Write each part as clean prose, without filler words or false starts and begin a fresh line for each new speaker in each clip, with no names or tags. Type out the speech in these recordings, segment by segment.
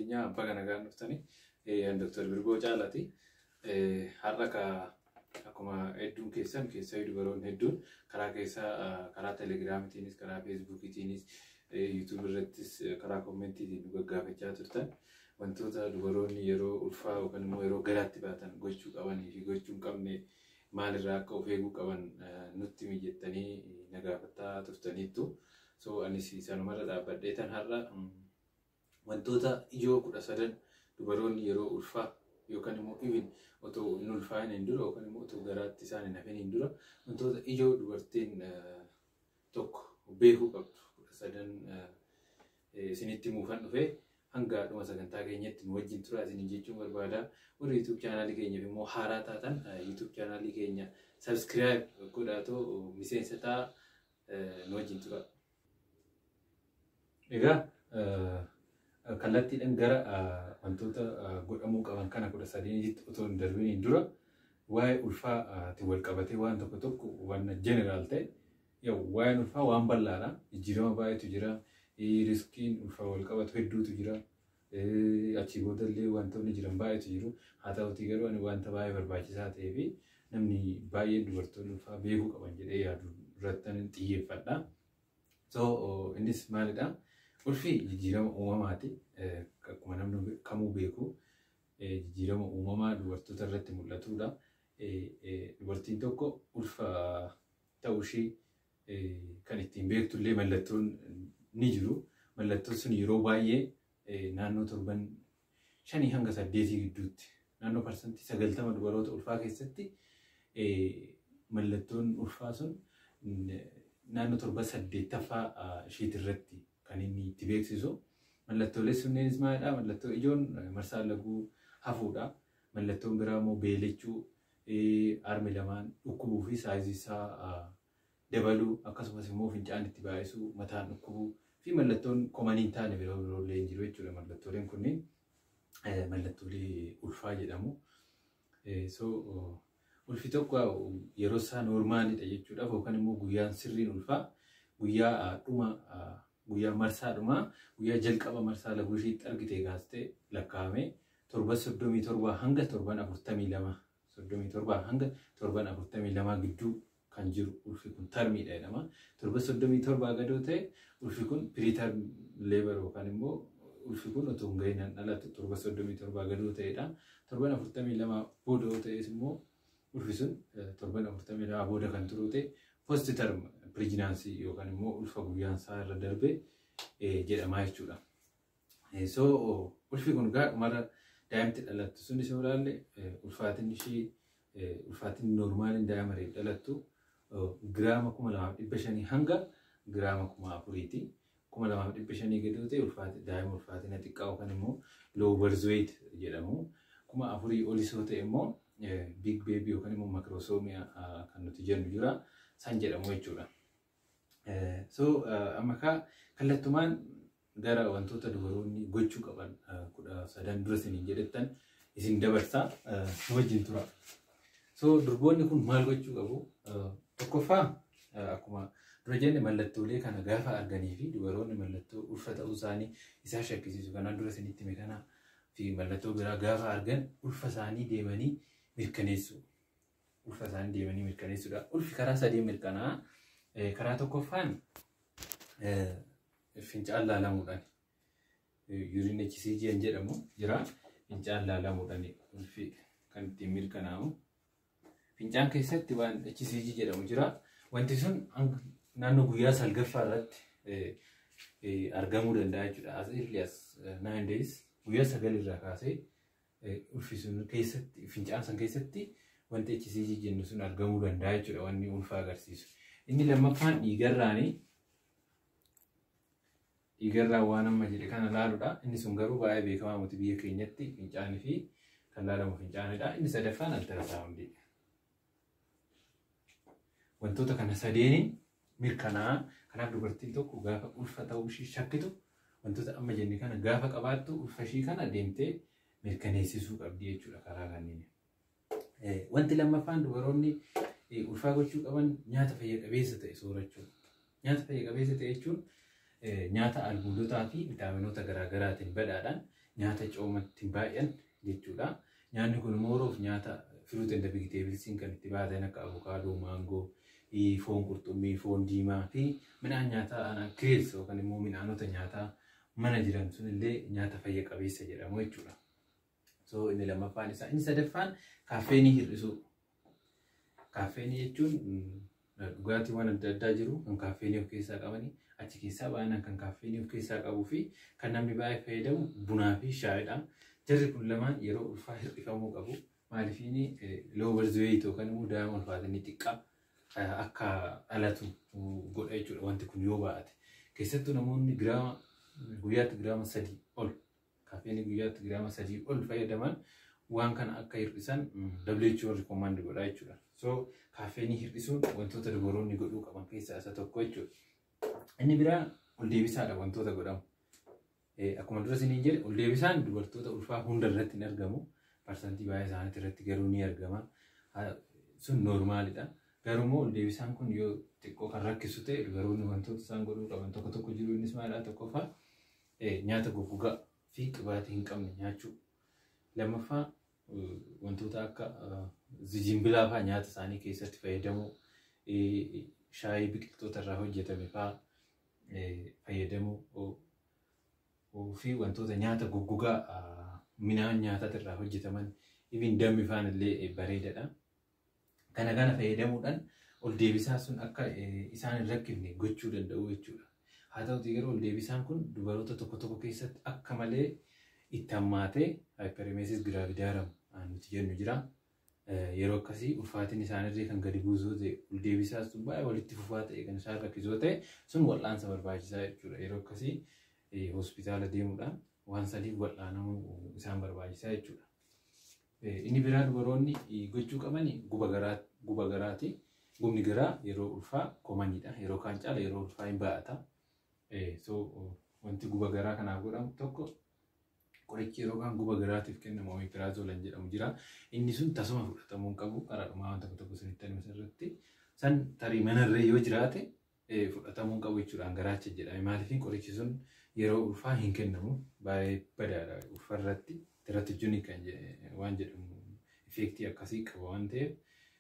keenya baga nagaan dhuftanii Dr. Birgoo Caalaati. Har'a akkuma hedduun keessaa dubaroonni hedduun karaa Telegiraamitiinis karaa Feesbuukiitiinis YouTube irrattis karaa koomentiitiin nu gaggaafachaa turtan wantoota dubaroonni yeroo ulfaa yookaan immoo yeroo garaatti baatan gochuu qabanii fi gochuu hin qabne maalirraa akka of eeguu qaban nutti mijettanii na gaafataa turtaniittu. So anis sanumarra dhaabbadhee tan har'a wantoota ijoo 13 dubaroonni yeroo ulfaa yookaan immoo even otoo hin ulfaa'in hin dura yookaan immoo otoo garaatti isaan hin hafin hin dura wantoota ijoo dubartiin tokko beekuu qabdu 13 isinitti muufan dhufee hanga dhuma sagantaa keenyatti nu wajjin tura isin jechuun barbaada. Warri YouTube chaanaalii keenyaaf immoo haaraa taatan YouTube chaanaalii keenya subscribe godhaatoo miseensa ta'a nu wajjin tura. Egaa kallattiidhaan gara wantoota godhamuu qaban kana 13tti otoo hin darbiin dura waa'ee ulfaatti wal qabatee waan tokko waan general ta'e waa'een ulfaa waan bal'aadha. Jijjiirama baay'eetu jira. Riskiin ulfaa wal qabatu hedduutu jira. Achii boodallee wantoonni jiran baay'eetu jiru. Haa ta'utii garuu ani wanta baay'ee barbaachisaa ta'ee fi namni baay'een dubartoonni ulfaa beekuu qaban jedhee yaadu irratti xiyyeeffadha. So innis maalidha? Ulfi jijjiirama uumamaati. Akkuma namni kamuu beeku jijjiirama uumamaa dubartoota irratti mul'atudha. Dubartiin tokko ulfa ta'uu ishee kan ittiin beektullee mallattoon ni jiru. Mallattoon sun yeroo baay'ee naannoo 5 hanga 8 gidduutti naannoo parsantii 90 dubaroota ulfaa keessatti mallattoon ulfaa sun naannoo 7-8ffaa isheetirratti kan inni itti beeksisu. Mallattoolee sunneenis maalidha? Mallattoo ijoon marsaa laguu hafuudha. Mallattoon biraa immoo beelechuu, harmi lamaan dhukkubuu fi saayizii isaa dabaluu, akkasumas immoo fincaan itti baay'isuu, mataan dhukkubuu fi mallattoon komanii hin taane biroollee hin jiru jechuudha. Mallattooleen kunniin mallattoolee ulfaa jedhamu. So ulfi tokko yeroo isaa noormaalidha jechuudhaaf yookaan immoo guyyaan sirriin ulfaa guyyaa marsaa dhumaa guyyaa jalqaba marsaa laguu isheetti argite kaastee lakkaa'ame 7:37 hanga 7:42 37 hanga 7:42 gidduu kan jiru ulfi kun tarmiidha jedhama. 7:37 gadoo ta'e ulfi kun piriitarm leebar yookaan immoo ulfi kun otoo hin gahinaan dhalatu 7:37 gadoo ta'edha. 7:42 booda ta'es immoo ulfi sun 7:42 booda kan turu ta'e post term pregnancy yookaan immoo ulfa guyyaan isaa irra darbe jedhama jechuudha. So ulfi kun mara daa'imti dhalattu sun isa ilaalle ulfaatiin ishee ulfaatiin noormaaliin daa'imari dhalattu giraama 2500 hanga giraama 4000ti. 2500 gadoo ta'e daa'ima ulfaatina xiqqaa yookaan immoo low birth weight jedhamu. 4000 olis yoo ta'e immoo big baby yookaan immoo makrosoomiyaa kan nuti jennu jira san jedhamu jechuudha. So amma kallattumaan gara wantoota dubaroonni gochuu qaban 13 dura isiniin jedhettan isin dabarsaa nu wajjin tura. So durboonni kun maal gochuu qabu? Tokkoffaa akkuma dura jenne mallattoolee kana gaafa arganii fi dubaroonni mallattoo ulfa ta'uu isaanii isaa shakkisiisu kanaan dura isinitti hime kanaa fi mallattoo biraa gaafa argan ulfa isaanii deemanii mirkaneessu. Ulfa isaanii deemanii mirkaneessuudha. Ulfi karaa 3 mirkanaa. Karaa tokkoffaan fincaan laalamuudhaan urine HCG jedhamu jira. Fincaan laalamuudhaan ulfi kan ittiin mirkanaa'u. Fincaan keessatti waan HCG jedhamu jira. Wanti sun naannoo guyyaa 9ffaa irratti argamuu danda'a jechuudha. As early as 9 days guyyaa 9 irraa kaasee ulfi sun keessatti fincaan san keessatti wanti HCG jennu sun argamuu danda'a jechuudha. Wanni ulfaa agarsiisu. Inni lammaffaan dhiigarraa waan amma jedhe kana laaluudha. Inni sun garuu baay'ee beekamaa miti biyya keenyatti fincaanii fi kan laalamu fincaanidha. Inni sadaffaan altaraasaawundii. Wantoota kana sadeeniin mirkanaa kanaaf dubartiin tokko gaafa ulfa ta'uu ishee shakkitu wantoota amma jenne kana gaafa qabaattu ulfa ishee kana deemtee mirkaneessisuu qabdi jechuudha karaa kanneen. Wanti lammaffaan dubaroonni ulfaa gochuu qaban nyaata fayya qabeessa ta'e soorachuu. Nyaata fayya qabeessa ta'e jechuun nyaata albuudotaa fi viitaaminoota garaagaraatiin badhaadhaan nyaata coomatti baay'an jechuudha. Nyaanni kun mooroof nyaata fruit and vegetables kan itti baatan akka avokaadoo, maangoo, foon qurxummii, foon diimaa fi midhaan nyaataa kirees yookaan immoo midhaanota nyaataa mana jiran sunillee nyaata fayya qabeessa jedhamu jechuudha. So inni lammaffaan isaa. Inni sadaffaan kaaffeenii hir'isuu. Kaaffeenii jechuun dhugaatiiwwan adda addaa jiru kan kaaffeenii of keessaa qabanii achi keessaa baay'inaan kan kaaffeenii of keessaa qabuu fi kan namni baay'ee fayyadamu bunaa fi shaayidha. Jarri kun lamaan yeroo ulfaa hir'ifamuu qabu. Maaliifini lower weight yookaan immoo daa'ima ulfaatanii xiqqaa akka dhalatu godha jechuudha wanti kun yoo baate. Keessattuu namoonni guyyaatti giraama 3 ol kaaffeenii guyyaatti giraama 3 ol fayyadaman waan kana akka hir'isan WHO recommend godha jechuudha. So kaaffeenii hir'isuun wantoota dubaroonni godhuu qaban keessaa isa tokko jechuudha. Inni biraa ol deebisaadha wantoota godhamu. Akkuma dura isiniin jedhe ol deebisaan dubartoota ulfaa hunda irratti hin argamu. Parsantii baay'ee isaaniitti irratti garuu ni argama. Sun noormaalidha. Garuu immoo ol deebisaan kun yoo xiqqoo kan rakkisu ta'e dubaroonni wantoota isaan godhuu qaban tokko tokko jiru. Innis maalidha? Tokkoffaa nyaata goggogaa fi qibaatii hin qabne nyaachuu. Lammaffaa wantoota akka zijimbilaa fa'aa nyaata isaanii keessatti fayyadamuu, shaayii biqiltoota irraa hojjetame fa'aa fayyadamuu fi wantoota nyaata goggogaa midhaan nyaataa irraa hojjetaman even dammi faan illee bareedaadha. Kana fayyadamuudhaan ol deebisaa sun akka isaan hin rakkifne gochuu danda'u jechuudha. Haa ta'utii garuu ol deebisaan kun dubaroota tokko tokko keessatti akka malee itti hammaatee hyperemesis gravidarum nuti jennu jira. Yeroo akkasii ulfaatiin isaanirree kan gadi buusuu ta'e ol deebisaa sun baay'ee walitti fufaa ta'e kan isaan rakkisoo ta'e sun wal'aansa barbaachisaa jechuudha. Yeroo akkasii hospitaala deemuudhaan waan sadiif wal'aanamuu isaan barbaachisaa jechuudha. Inni biraa dubaroonni gochuu qabani guba garaati. Gubni garaa yeroo ulfaa komanidha. Yeroo kaan caala yeroo ulfaa hin baa'ata. So wanti guba garaa kanaaf godhamu tokko qorichi yeroo kaan guba garaatiif kennamu omeprazoolan jedhamu jira. Inni sun tasuma fudhatamuu qabu qaraadhumaa wanta tokko sanitti irratti san tarii manarree yoo jiraate fudhatamuu qabu jechuudhaan garaacha jedhame. Maaliif qorichi sun yeroo ulfaa hin kennamu baay'ee badaadha ulfarratti teratogenik kan waan jedhamu effektii akkasii qaba waan ta'eef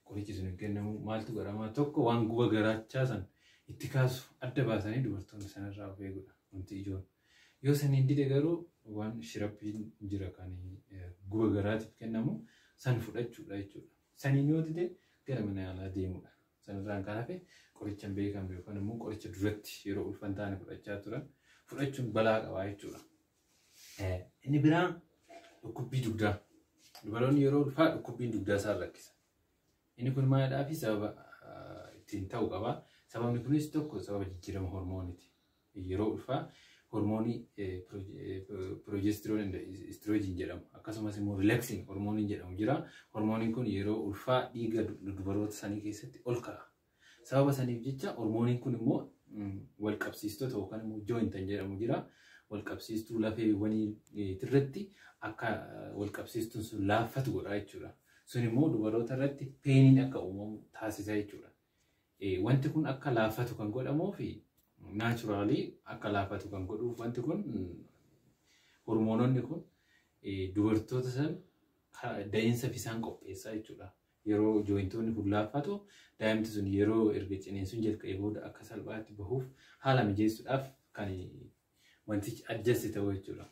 qorichi sun hin kennamu. Maaltu godhama? Tokko waan guba garaachaa san itti kaasu adda baasanii dubartoonni sanarraa of eeguudha wanti ijoon. Yoo saniin dide garuu waan shirappiin jira kan guba garaatiif kennamu san fudhachuudha jechuudha. Saniin yoo dide gara mana yaalaa deemuudha. Sanirraan kan hafe qorichaan beekamu yookaan immoo qoricha duratti yeroo ulfan taane fudhachaa turan fudhachuun balaa qabaa jechuudha. Inni biraa dhukkubbii dugdaa. Dubaroonni yeroo ulfaa dhukkubbiin dugdaa isaan rakkisa. Inni kun maalidhaa fi sababa ittiin ta'uu qaba. Sababni kunis tokko sababa jijjiirama hormooniiti. Yeroo ulfaa hormoonii progesterone estrogen jedhamu akkasumas immoo relaxing hormooniin jedhamu jira. Hormooniin kun yeroo ulfaa dhiiga dubaroota sanii keessatti ol ka'a. Sababa saniif jecha hormooniin kun immoo wal qabsiistota yookaan immoo jointan jedhamu jira. Wal qabsiistuu lafeewwanii irratti akka wal qabsiistuun sun laaffatu godha jechuudha. Sun immoo dubaroota irratti peeniin akka uumamu taasisa jechuudha. Wanti kun akka laaffatu kan godhamuu fi naturally akka laaffatu kan godhuuf wanti kun hormoononni kun dubartoota san da'iinsa isaan qopheessaa jechuudha. Yeroo jointoonni kun laaffatu daa'imti sun yeroo erga ciniinsuun jalqabee booda akka salphaatti bahuuf haala mijeessuudhaaf kan wantichi adjasti ta'u jechuudha.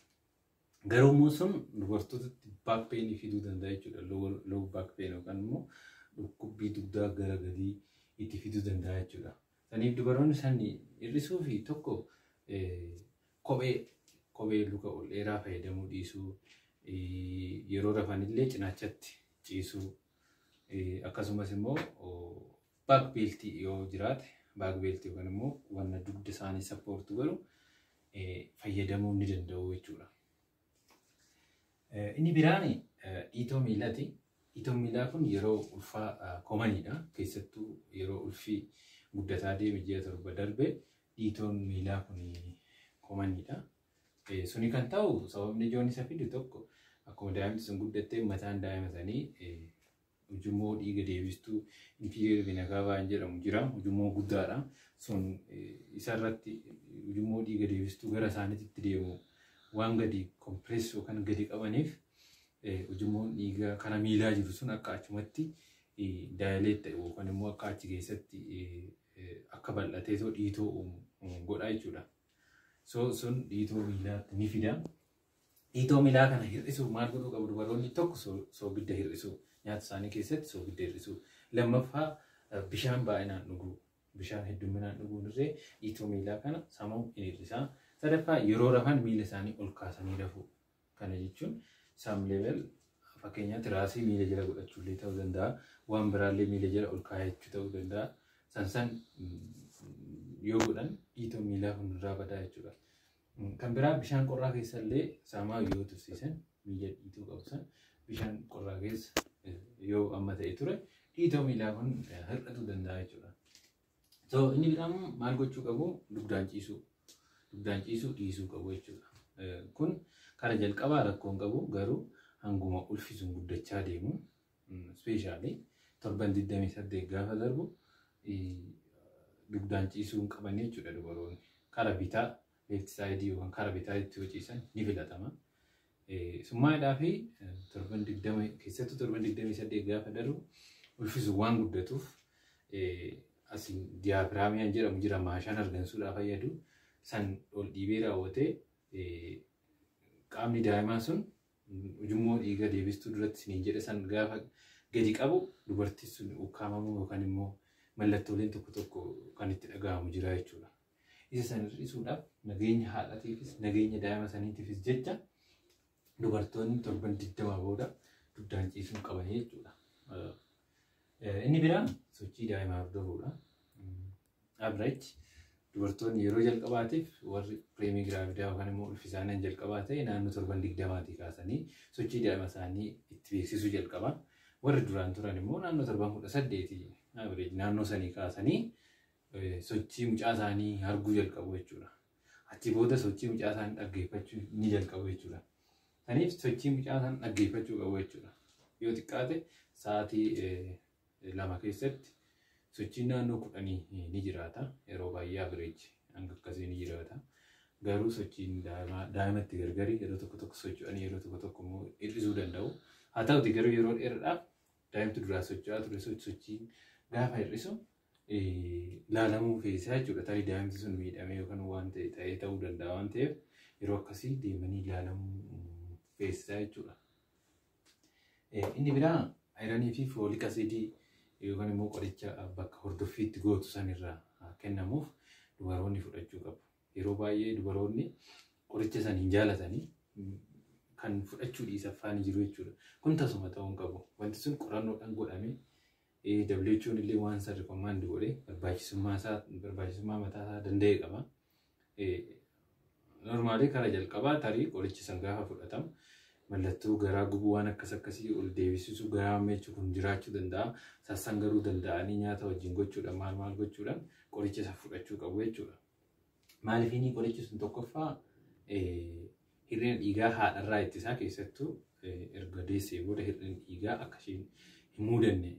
Garuu immoo sun dubartootatti back pain fiduu danda'a jechuudha. Low back pain yookaan immoo dhukkubbii dugdaa gara gadii itti fiduu danda'a jechuudha. Saniif dubaroonni san hir'isuu fi tokko kophee luka ol dheeraa fayyadamuu dhiisuu, yeroo rafanillee cinaachatti ciisuu, akkasumas immoo back belt yoo jiraate back belt yookaan immoo wanna dugda isaanii sappoortu godhu fayyadamuu ni danda'u jechuudha. Inni biraan dhiitoo miilaati. Dhiitoon miilaa kun yeroo ulfaa komanidha. Keessattuu yeroo ulfii guddataa deeme ji'a 7 darbe dhiitoon miilaa kun komanidha. Suni kan ta'u sababni ijoon isa fidu tokko akkuma daa'imti sun guddattee mataan daa'ima sanii ujummoo dhiiga deebistuu inferior vena cava jedhamu jira. Ujummoo guddaadha. Sun isarratti ujummoo dhiiga deebistuu gara isaaniitti deemu waan gadi kompireessoo kan gadi qabaniif ujummoon dhiigaa kana miilaa jiru sun akka achumatti daayileet ta'e yookaan immoo akka achi keessatti akka bal'atee dhiitoo godhaa jechuudha. Sun dhiitoo miilaatti ni fida. Dhiitoo miilaa kana hir'isuuf maal godhuu qabu dubaroonni tokko soogidda hir'isuu nyaata isaanii keessatti soogidda hir'isuu. Lammaffaa bishaan baay'inaan dhuguu. Bishaan hedduminaan dhuguun irree dhiitoo miilaa kana sammuu hin hir'isaa. Sadaffaa yeroo rafan miila isaanii ol kaasanii rafuu. Kana jechuun saam level fakkeenyaatti raasii miila jala godhachuullee ta'uu danda'a. Waan biraallee miila jala ol kaayachuu ta'uu danda'a. San yoo godhan dhiitoo miilaa hundirraa badaa jechuudha. Kan biraa bishaan qorraa keessallee saamaa yoo tursiisan miila dhiitoo qabu san bishaan qorraa keessa yoo amma ta'e ture dhiitoo miilaa kun hir'atuu danda'a jechuudha. Inni biraan maal gochuu qabu dugdaan ciisuu. Dugdaan ciisuu dhiisuu qabu jechuudha. Kun karaa jalqabaa rakkoon qabu garuu hanguma ulfisuun guddachaa deemu ispeeshaalii torban 28 gaafa darbu dugdaan ciisuu hin qaban jechuudha dubaroonni. Karaa bitaa leeft saayidii yookaan karaa bitaa itti yoo ciisan ni filatama. Summaadhaa fi torban 20 keessattuu torban 28 gaafa darbu ulfisuun waan guddatuuf asiin diyaafiraamiyaan jedhamu jira maashaan argansuudhaaf fayyadu san ol dhiibee raawwatee qaamni daa'imaa sun ujummoo dhiiga deebistuu duratti isiniin jedhe san gaafa gadi qabu dubartiin sun ukkaamamuu yookaan immoo mallattooleen tokko tokko kan itti dhaga'amu jira jechuudha. Isa san hir'isuudhaaf nageenya haadhatiifis nageenya daa'ima saniitiifis jecha dubartoonni torban 20 booda dugdaan ciisuu qaban jechuudha. Inni biraan sochii daa'imaa hordofuudha. Average dubartoonni yeroo jalqabaatiif warri pireemii giraavidaa yookaan immoo ulfisaanii jalqabaa ta'e naannoo torban 20 kaasanii sochii daa'ima isaanii itti beeksisuu jalqaba. Warri duraan turan immoo naannoo torban 18 average naannoo sanii kaasanii sochii mucaa isaanii arguu jalqabu jechuudha. Achi booda sochii mucaa isaanii dhaggeeffachuu ni jalqabu jechuudha. Kanaaf sochii mucaa isaanii dhaggeeffachuu qabu jechuudha. Yoo xiqqaate sa'aatii 2 keessatti sochiin naannoo 10 ni jiraata. Yeroo baay'ee average hanga akkasii ni jiraata. Garuu sochiin daa'imatti gargari yeroo tokko tokko socho'anii yeroo tokko tokko immoo hir'isuu danda'u. Haa ta'uti garuu yeroo dheeraadhaaf daa'imti duraa socho'aa ture sochiin gaafa hir'isu laalamuu feesisaa jechuudha. Tarii daa'imti sun miidhamee yookaan waan ta'e ta'uu danda'a waan ta'eef yeroo akkasii deemanii laalamuu feesisaa jechuudha. Inni biraa ayiranii fi fooliik asiidii yookaan immoo qoricha bakka hordoffiitti gootu sanirraa kennamuuf dubaroonni fudhachuu qabu. Yeroo baay'ee dubaroonni qoricha san hin jaalatanii kan fudhachuu dhiisaffaan jiru jechuudha. Kun tasuma ta'uu hin qabu. Wanti sun qorannoodhaan godhamee WHO'n illee waan san rikomaandi godhee barbaachisummaa mataa isaa danda'e qaba. Normaalii karaa jalqabaa tarii qorichi san gaafa fudhatamu mallattoo garaa gubuu waan akkasii ol deebisisuu garaa hammeechuu kun jiraachuu danda'a. Sassan garuu danda'anii nyaata wajjin gochuudhaan maal gochuudhaan qoricha isa fudhachuu qabu jechuudha. Maaliif inni qorichi sun tokkoffaa hir'ina dhiigaa haadharraa ittisaa keessattuu erga deessee booda hir'ina dhiigaa akka isheen hin muudanne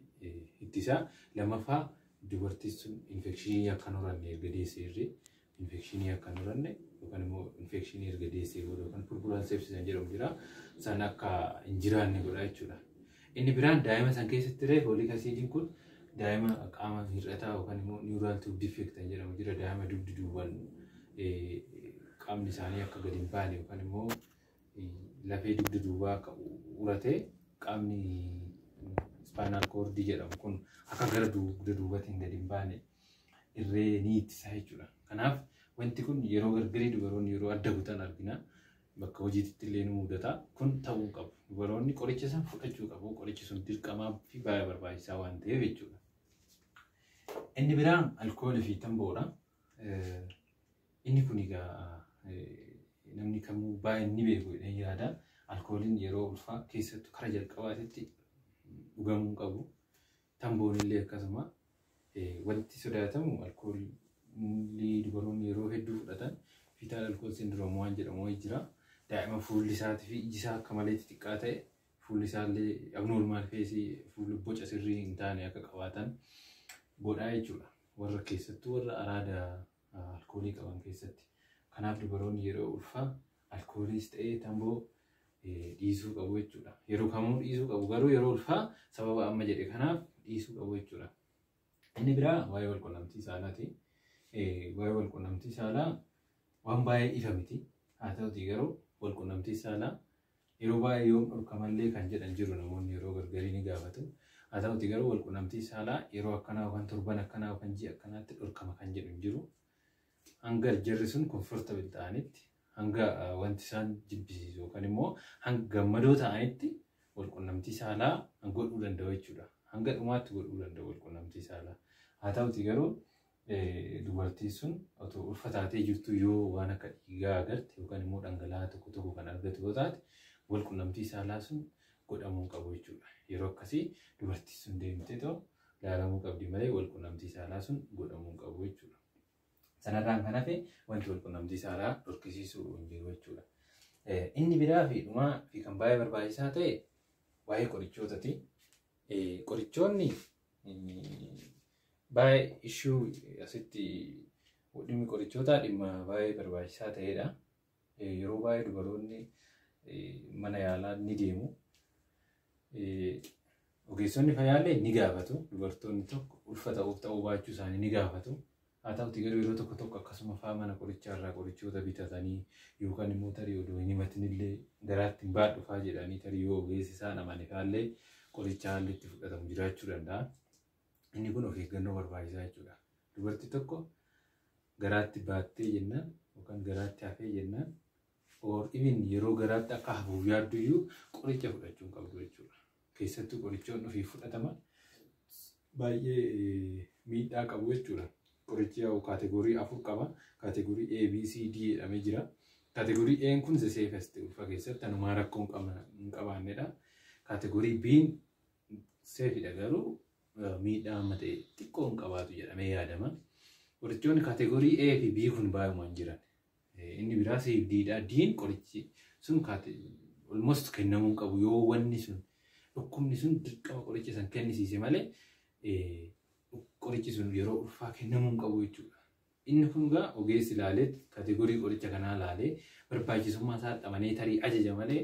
ittisaa. Lammaffaa dubartiin sun infekshinii akka hin horanne erga deessee irree infekshinii akka hin horanne yookaan immoo infekshinii erga deessee booda yookaan purpuraan sepsisan jedhamu jira. San akka hin jiraanne godha jechuudha. Inni biraan daa'ima san keessatti illee fooliik asiidiin kun daa'ima qaama hir'ataa yookaan immoo niwuraal tuub difeektan jedhamu jira. Daa'ima dugdi duubaan qaamni isaanii akka gadi hin baane yookaan immoo lafee dugda duubaa akka uratee qaamni spinal cord jedhamu kun akka gara dugda duubaatiin gadi hin baane irree ni ittisa jechuudha. Kanaaf wanti kun yeroo gargarii dubaroonni yeroo adda kutan argina. Bakka hojiitti illee ni mudata. Kun ta'uu qabu. Dubaroonni qoricha san fudhachuu qabu. Qorichi sun dirqamaa fi baay'ee barbaachisaa waan ta'eef jechuudha. Inni biraan alkoolii fi tamboodha. Inni kun egaa namni kamuu baay'ee ni beeku jedhee yaada. Alkooliin yeroo ulfaa keessattuu karaa jalqabaatitti dhugamuu qabu. Tamboon illee akkasuma wanti sodaatamu alkoolii dubaroonni yeroo hedduu fudhatan fitaal alkool sindiroom waan jedhamu jira. Daa'ima fuulli isaatii fi iji isaa akka malee xixiqqaa ta'e fuulli isaallee abnoormaal feesii fuulli boca sirrii hin taane akka qabaatan godhaa jechuudha. Warra keessattuu warra araada alkoolii qaban keessatti. Kanaaf dubaroonni yeroo ulfaa alkooliis ta'ee tamboo dhiisuu qabu jechuudha. Yeroo kamuu dhiisuu qabu garuu yeroo ulfaa sababa amma jedhe kanaaf dhiisuu qabu jechuudha. Inni biraa waa'ee wal quunnamtii saalaati. Waa'ee wal quunnamtii saalaa waan baay'ee ifa miti. Haa ta'utii garuu wal quunnamtii saalaa yeroo baay'ee yoom dhorkamallee kan jedhan jiru namoonni yeroo gargarii ni gaafatu. Haa ta'utii garuu wal quunnamtii saalaa yeroo akkanaa yookaan torban akkanaa yookaan ji'a akkanaatti dhorkama kan jedhu hin jiru. Hanga jarri sun komfortabil ta'anitti hanga wanti isaan jibbisiisu yookaan immoo hanga gammadoo ta'anitti wal quunnamtii saalaa godhuu danda'u jechuudha. Hanga dhumaatti godhuu danda'u wal quunnamtii saalaa. Haa ta'utii garuu dubartiin sun otoo ulfataatee jirtu yoo waan akka dhiigaa agarte yookaan immoo dhangala'aa tokko tokko kan argatu yoo taate wal quunnamtii saalaa sun godhamuu qabu jechuudha. Yeroo akkasii dubartiin sun deemtee ta'u ilaalamuu qabdi malee wal quunnamtii saalaa sun godhamuu qabu jechuudha. Sanarraan kan hafe wanti wal quunnamtii saalaa dhorkisiisuu hin jiru jechuudha. Inni biraa fi dhumaa fi kan baay'ee barbaachisaa ta'e waa'ee qorichootaati. Qorichoonni baay'ee ishuu asitti dhimmi qorichootaa dhimma baay'ee barbaachisaa ta'edha. Yeroo baay'ee dubaroonni mana yaalaa ni deemu. Ogeessonni fayyaallee ni gaafatu. Dubartoonni tokko ulfa ta'uu baachuu isaanii ni gaafatu. Haa ta'utii garuu yeroo tokko tokko akkasuma fa'aa mana qorichaarraa qorichoota bitatanii yookaan immoo tarii odoo hin himatinillee garaatti hin baadhu fa'aa jedhanii tarii yoo ogeessi isaan amane fa'aallee qoricha haalli itti fudhatamu jiraachuu danda'a. Inni kun of eeggannoo barbaachisaa jechuudha. Dubartii tokko garaatti baattee jennaan yookaan garaatti hafee jennaan even yeroo garaatti akka hafuuf yaadduyyuu qoricha fudhachuu qabdu jechuudha. Keessattuu qorichoonni ofii fudhataman baay'ee miidhaa qabu jechuudha. Qorichi kaategorii 4 qaba. Kaategorii A, B, C, D jedhamee jira. Kaategorii A kun the safest ulfa keessatti anumaa rakkoo hin qabaannedha. Kaategorii B safeidha garuu miidhaa amma ta'e xiqqoo hin qabaatu jedhamee yaadama. Qorichoonni kaategorii A fi B kun baay'umaan jiran. Inni biraa safeedha. D'n qorichi sun almost kennamuu qabu yoo wanni sun dhukkubni sun dirqama qoricha san kennisiise malee qorichi sun yeroo ulfaa kennamuu qabu jechuudha. Inni kun egaa ogeessi ilaalee kaategorii qoricha kanaa ilaalee barbaachisummaa isaa qabanee tarii ajaja malee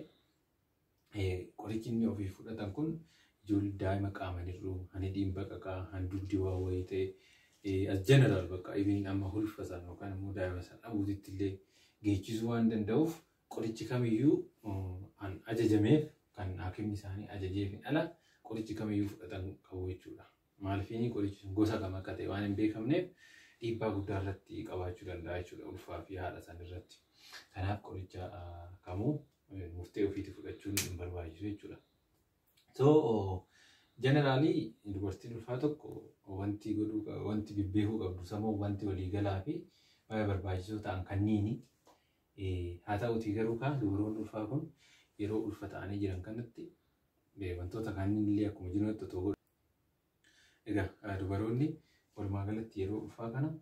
qorichi inni ofii fudhatan kun ijoollee daa'ima qaama hir'uu, hani dhiibba qaqaa, hani dugdi waa wayii ta'e as jeneraal bakka even amma ulfa san yookaan immoo daa'ima san dhabuutitti illee geechisuu waan danda'uuf qorichi kamiyyuu kan ajajameef kan haakimni isaanii ajajeef ala qorichi kamiyyuu fudhatan qabu jechuudha. Maaliifini qorichi gosa kam akka ta'e waan hin beekamneef dhiibbaa guddaa irratti qabaachuu danda'a jechuudha ulfaa fi haadha san irratti. Kanaaf qoricha kamuu murtee ofiitti fudhachuun hin barbaachisu jechuudha. So generally dubartiin ulfaa tokko wanti bibbeekuu qabdu sammuu wanti waliigalaa fi baay'ee barbaachisoo ta'an kanniini. Haa ta'utii garuu dubaroonni ulfaa kun yeroo ulfa ta'anii jiran kanatti wantoota kanneen illee akkuma jirutti otoo godhu. Egaa dubaroonni walumaa galatti yeroo ulfaa kana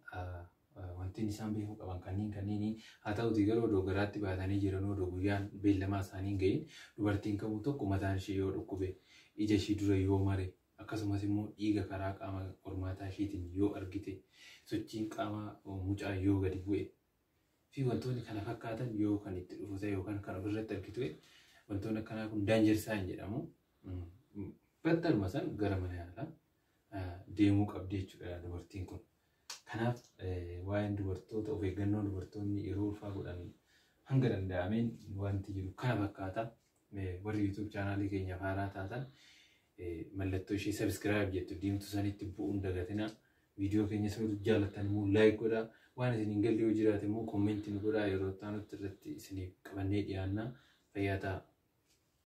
wanti isaan beekuu qaban kanniini. Haa ta'utii garuu odoo garaatti baatanii jiran odoo guyyaan beellamaa isaanii hin gahin dubartiin kamuu tokko mataan ishee yoo dhukkube ija ishee dura yoo mare akkasumas immoo dhiiga karaa qaama qormaataa isheetiin yoo argite sochiin qaama mucaa yoo gadi bu'e fi wantoonni kana fakkaatan yoo kan itti dhufu ta'e yookaan kan ofirratti argitu wantoonni akkanaa kun daanjer saayin jedhamu. Battaluma san gara mana yaalaa deemuu qabdi jechuudha dubartiin kun. Kanaaf waa'een dubartoota of eeggannoo dubartoonni yeroo ulfaa godhan hanga danda'ameen wanti jiru kana fakkaata. Warri YouTube chaanaalii keenya haaraa taatan mallattoo ishee subscribe jettu diimtuu sanitti bu'uun dagatina. Viidiyoo keenya sirriitti jaallattan immoo like godhaa. Waan isin hin galle yoo jiraate immoo kommentii nu godhaa. Yeroo ta'anutti irratti isiniif qabannee dhiyaannaa. Fayyaa ta'aa.